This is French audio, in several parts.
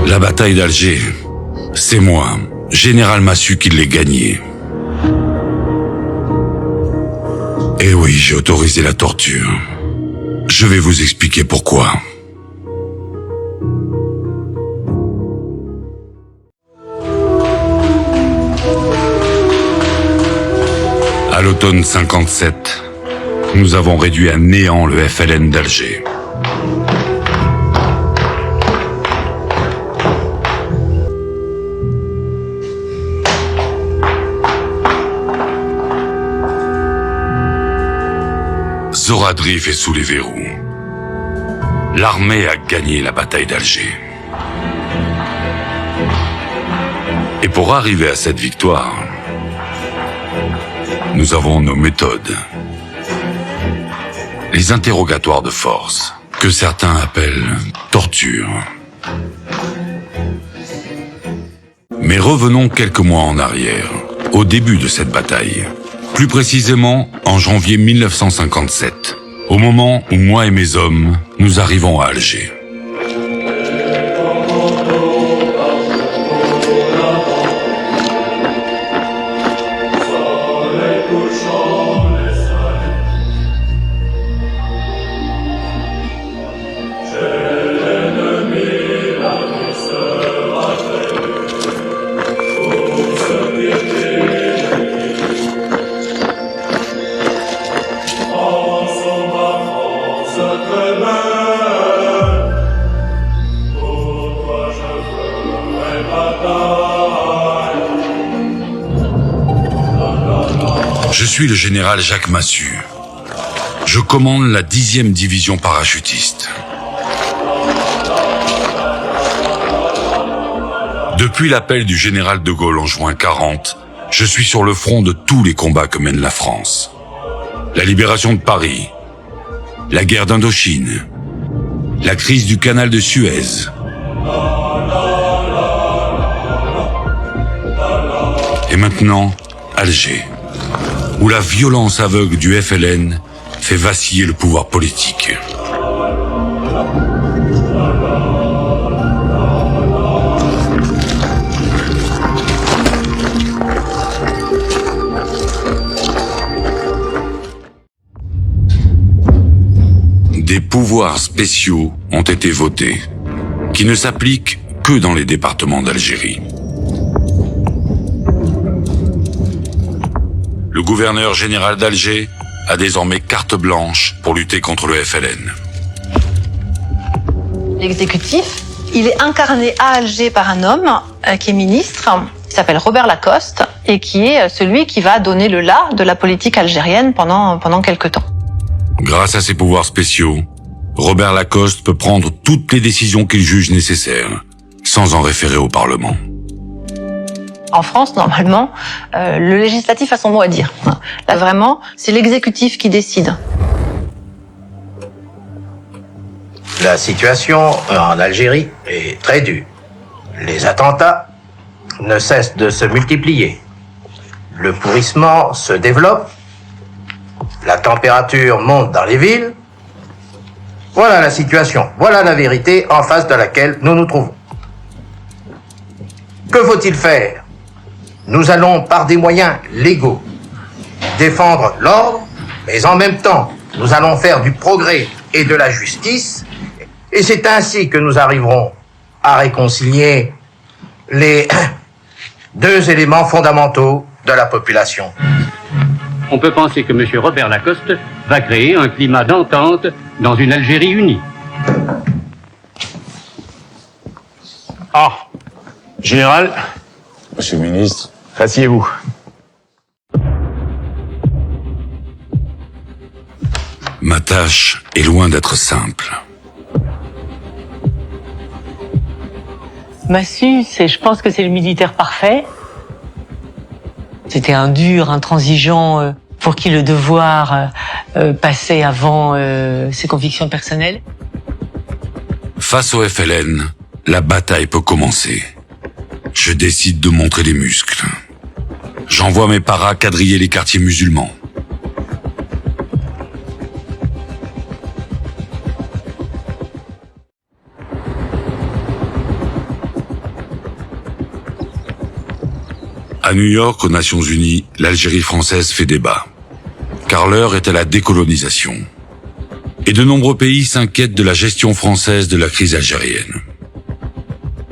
La bataille d'Alger, c'est moi, général Massu, qui l'ai gagnée. Eh oui, j'ai autorisé la torture. Je vais vous expliquer pourquoi. À l'automne 57, nous avons réduit à néant le FLN d'Alger. Zoradrif est sous les verrous. L'armée a gagné la bataille d'Alger. Et pour arriver à cette victoire, nous avons nos méthodes. Les interrogatoires de force, que certains appellent torture. Mais revenons quelques mois en arrière, au début de cette bataille. Plus précisément, en janvier 1957, au moment où moi et mes hommes, nous arrivons à Alger. Je suis le général Jacques Massu. Je commande la 10e division parachutiste. Depuis l'appel du général de Gaulle en juin 40, je suis sur le front de tous les combats que mène la France. La libération de Paris, la guerre d'Indochine, la crise du canal de Suez. Et maintenant, Alger, où la violence aveugle du FLN fait vaciller le pouvoir politique. Des pouvoirs spéciaux ont été votés, qui ne s'appliquent que dans les départements d'Algérie. Le gouverneur général d'Alger a désormais carte blanche pour lutter contre le FLN. L'exécutif, il est incarné à Alger par un homme qui est ministre, qui s'appelle Robert Lacoste, et qui est celui qui va donner le la de la politique algérienne pendant quelques temps. Grâce à ses pouvoirs spéciaux, Robert Lacoste peut prendre toutes les décisions qu'il juge nécessaires, sans en référer au Parlement. En France, normalement, le législatif a son mot à dire. Là, vraiment, c'est l'exécutif qui décide. La situation en Algérie est très dure. Les attentats ne cessent de se multiplier. Le pourrissement se développe. La température monte dans les villes. Voilà la situation. Voilà la vérité en face de laquelle nous nous trouvons. Que faut-il faire ? Nous allons, par des moyens légaux, défendre l'ordre, mais en même temps, nous allons faire du progrès et de la justice, et c'est ainsi que nous arriverons à réconcilier les deux éléments fondamentaux de la population. On peut penser que M. Robert Lacoste va créer un climat d'entente dans une Algérie unie. Ah, général, monsieur le ministre, asseyez-vous. Ma tâche est loin d'être simple. Massu, je pense que c'est le militaire parfait. C'était un dur, intransigeant, pour qui le devoir passait avant ses convictions personnelles. Face au FLN, la bataille peut commencer. Je décide de montrer les muscles. J'envoie mes paras quadriller les quartiers musulmans. À New York, aux Nations Unies, l'Algérie française fait débat. Car l'heure est à la décolonisation. Et de nombreux pays s'inquiètent de la gestion française de la crise algérienne.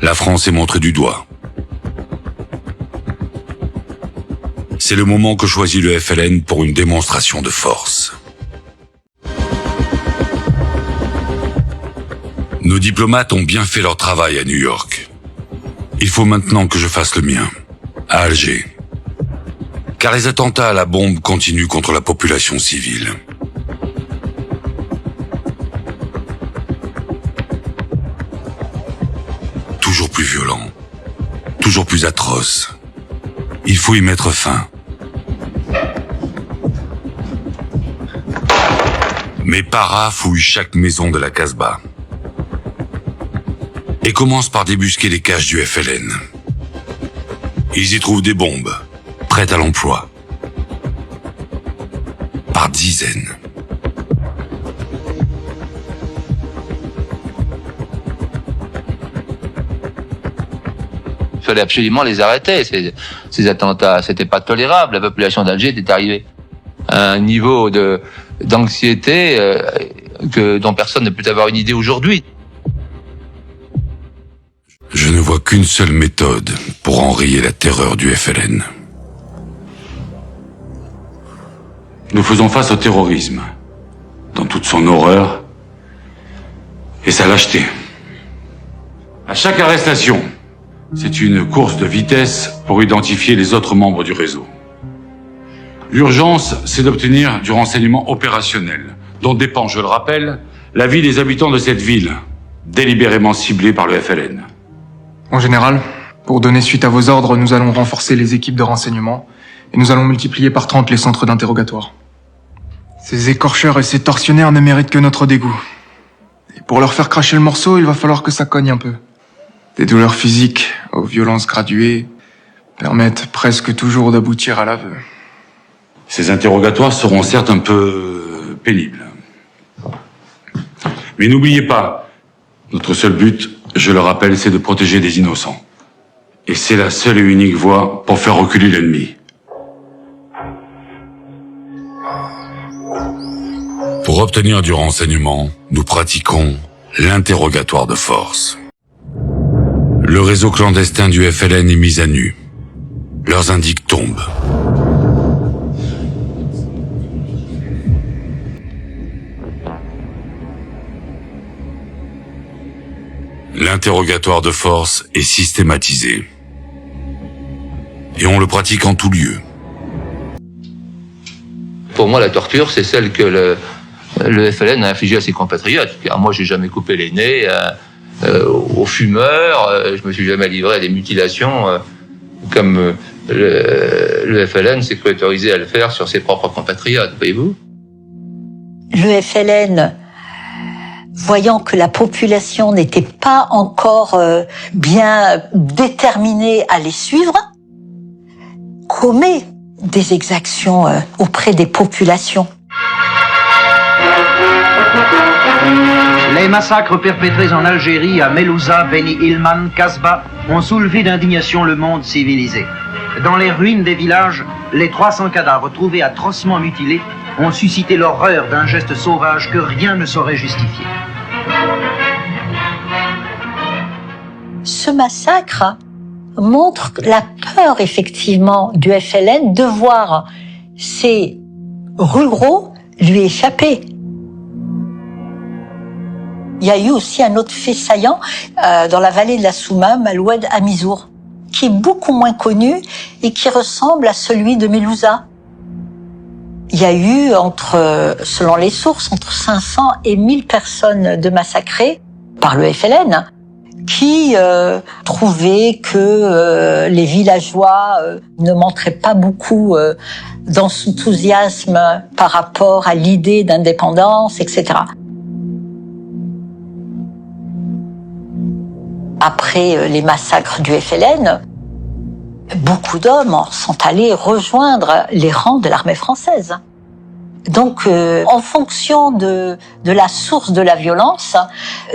La France est montrée du doigt. C'est le moment que choisit le FLN pour une démonstration de force. Nos diplomates ont bien fait leur travail à New York. Il faut maintenant que je fasse le mien, à Alger. Car les attentats à la bombe continuent contre la population civile. Toujours plus violent, toujours plus atroce. Il faut y mettre fin. Mes paras fouillent chaque maison de la Casbah et commencent par débusquer les caches du FLN. Ils y trouvent des bombes, prêtes à l'emploi, par dizaines. Il fallait absolument les arrêter, ces attentats. C'était pas tolérable. La population d'Alger était arrivée à un niveau d'anxiété dont personne ne peut avoir une idée aujourd'hui. Je ne vois qu'une seule méthode pour enrayer la terreur du FLN. Nous faisons face au terrorisme, dans toute son horreur et sa lâcheté. À chaque arrestation, c'est une course de vitesse pour identifier les autres membres du réseau. L'urgence, c'est d'obtenir du renseignement opérationnel, dont dépend, je le rappelle, la vie des habitants de cette ville, délibérément ciblée par le FLN. En général, pour donner suite à vos ordres, nous allons renforcer les équipes de renseignement et nous allons multiplier par 30 les centres d'interrogatoire. Ces écorcheurs et ces tortionnaires ne méritent que notre dégoût. Et pour leur faire cracher le morceau, il va falloir que ça cogne un peu. Des douleurs physiques aux violences graduées permettent presque toujours d'aboutir à l'aveu. Ces interrogatoires seront certes un peu pénibles. Mais n'oubliez pas, notre seul but, je le rappelle, c'est de protéger des innocents. Et c'est la seule et unique voie pour faire reculer l'ennemi. Pour obtenir du renseignement, nous pratiquons l'interrogatoire de force. Le réseau clandestin du FLN est mis à nu. Leurs indices tombent. L'interrogatoire de force est systématisé. Et on le pratique en tout lieu. Pour moi, la torture, c'est celle que le FLN a infligée à ses compatriotes. Car moi, j'ai jamais coupé les nez aux fumeurs, je me suis jamais livré à des mutilations comme le FLN s'est autorisé à le faire sur ses propres compatriotes, voyez-vous. Le FLN, voyant que la population n'était pas encore bien déterminée à les suivre, commet des exactions auprès des populations. Les massacres perpétrés en Algérie, à Melouza, Beni Ilman, Casbah, ont soulevé d'indignation le monde civilisé. Dans les ruines des villages, les 300 cadavres trouvés atrocement mutilés ont suscité l'horreur d'un geste sauvage que rien ne saurait justifier. Ce massacre montre la peur, effectivement, du FLN de voir ces ruraux lui échapper. Il y a eu aussi un autre fait saillant dans la vallée de la Souma, Maloued Amizour, qui est beaucoup moins connu et qui ressemble à celui de Melouza. Il y a eu, selon les sources, entre 500 et 1000 personnes de massacrées par le FLN, qui trouvaient que les villageois ne montraient pas beaucoup d'enthousiasme par rapport à l'idée d'indépendance, etc. Après les massacres du FLN, beaucoup d'hommes sont allés rejoindre les rangs de l'armée française. Donc, en fonction de la source de la violence,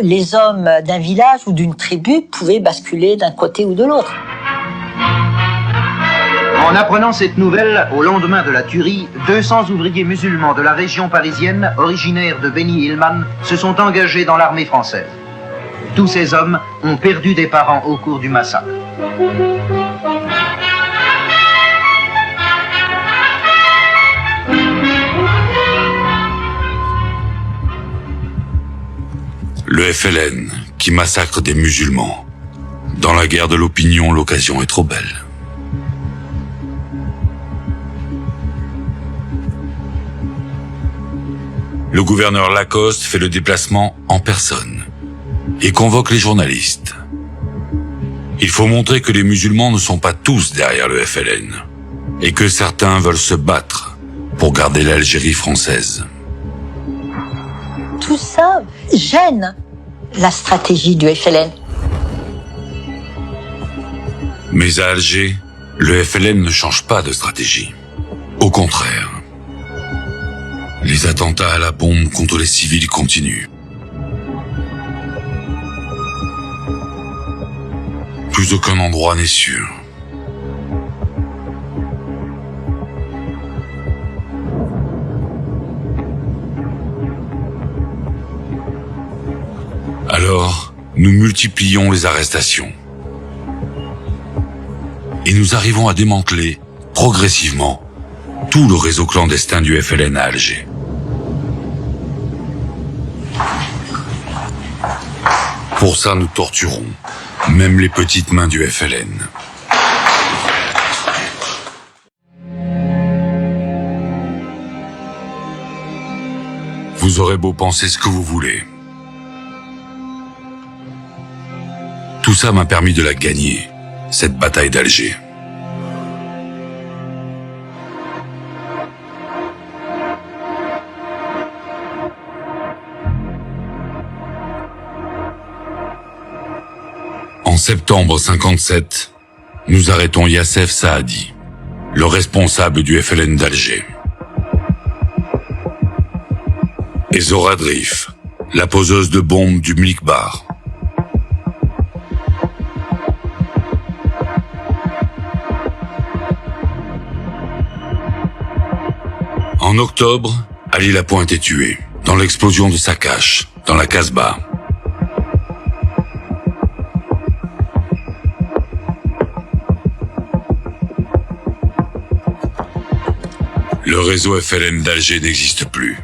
les hommes d'un village ou d'une tribu pouvaient basculer d'un côté ou de l'autre. En apprenant cette nouvelle, au lendemain de la tuerie, 200 ouvriers musulmans de la région parisienne, originaires de Beni Ilman, se sont engagés dans l'armée française. Tous ces hommes ont perdu des parents au cours du massacre. Le FLN qui massacre des musulmans. Dans la guerre de l'opinion, l'occasion est trop belle. Le gouverneur Lacoste fait le déplacement en personne et convoque les journalistes. Il faut montrer que les musulmans ne sont pas tous derrière le FLN et que certains veulent se battre pour garder l'Algérie française. Tout ça gêne la stratégie du FLN. Mais à Alger, le FLN ne change pas de stratégie. Au contraire. Les attentats à la bombe contre les civils continuent. Plus aucun endroit n'est sûr. Alors, nous multiplions les arrestations. Et nous arrivons à démanteler, progressivement, tout le réseau clandestin du FLN à Alger. Pour ça, nous torturons, même les petites mains du FLN. Vous aurez beau penser ce que vous voulez. Tout ça m'a permis de la gagner, cette bataille d'Alger. En septembre 57, nous arrêtons Yassef Saadi, le responsable du FLN d'Alger. Et Zora Drif, la poseuse de bombes du Mlikbar. En octobre, Ali Lapointe est tué, dans l'explosion de sa cache, dans la Casbah. Le réseau FLN d'Alger n'existe plus.